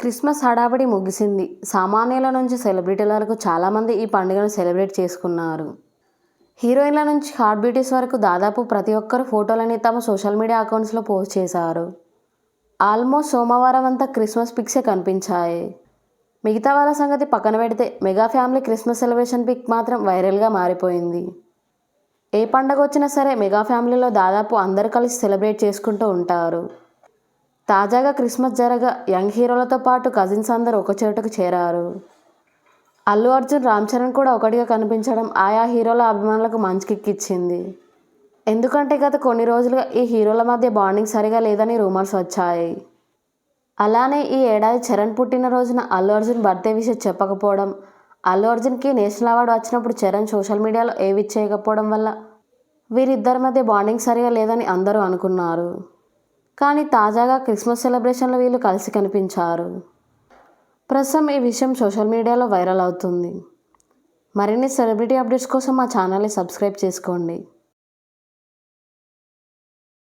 Christmas హడావిడి ముగిసింది. సామాన్యుల నుంచి సెలబ్రిటీల వరకు చాలామంది ఈ పండుగను సెలబ్రేట్ చేసుకున్నారు. హీరోయిన్ల నుంచి హాట్ బ్యూటీస్ వరకు దాదాపు ప్రతి ఒక్కరు ఫోటోలని తమ సోషల్ మీడియా అకౌంట్స్లో పోస్ట్ చేశారు. ఆల్మోస్ట్ సోమవారం అంతా క్రిస్మస్ పిక్సే కనిపించాయి. మిగతా వాళ్ళ సంగతి పక్కన పెడితే mega family Christmas celebration pic మాత్రం వైరల్గా మారిపోయింది. ఏ పండగ వచ్చినా సరే మెగా ఫ్యామిలీలో దాదాపు అందరూ కలిసి సెలబ్రేట్ చేసుకుంటూ ఉంటారు. తాజాగా క్రిస్మస్ జరగా యంగ్ హీరోలతో పాటు కజిన్స్ అందరూ ఒక చోటుకు చేరారు. అల్లు అర్జున్, రామ్ చరణ్ కూడా ఒకటిగా కనిపించడం ఆయా హీరోల అభిమానులకు మంచి కిక్ ఇచ్చింది. ఎందుకంటే గత కొన్ని రోజులుగా ఈ హీరోల మధ్య బాండింగ్ సరిగా లేదని రూమర్స్ వచ్చాయి. అలానే ఈ ఏడాది చరణ్ పుట్టినరోజున అల్లు అర్జున్ బర్త్డే విషయం చెప్పకపోవడం, అల్లు అర్జున్కి నేషనల్ అవార్డు వచ్చినప్పుడు చరణ్ సోషల్ మీడియాలో ఏవి చేయకపోవడం వల్ల వీరిద్దరి మధ్య బాండింగ్ సరిగా లేదని అందరూ అనుకున్నారు. కానీ తాజాగా క్రిస్మస్ సెలబ్రేషన్లో వీళ్ళు కలిసి కనిపించారు. ప్రస్తుతం ఈ విషయం సోషల్ మీడియాలో వైరల్ అవుతుంది. మరిన్ని సెలబ్రిటీ అప్డేట్స్ కోసం మా ఛానల్ని సబ్స్క్రైబ్ చేసుకోండి.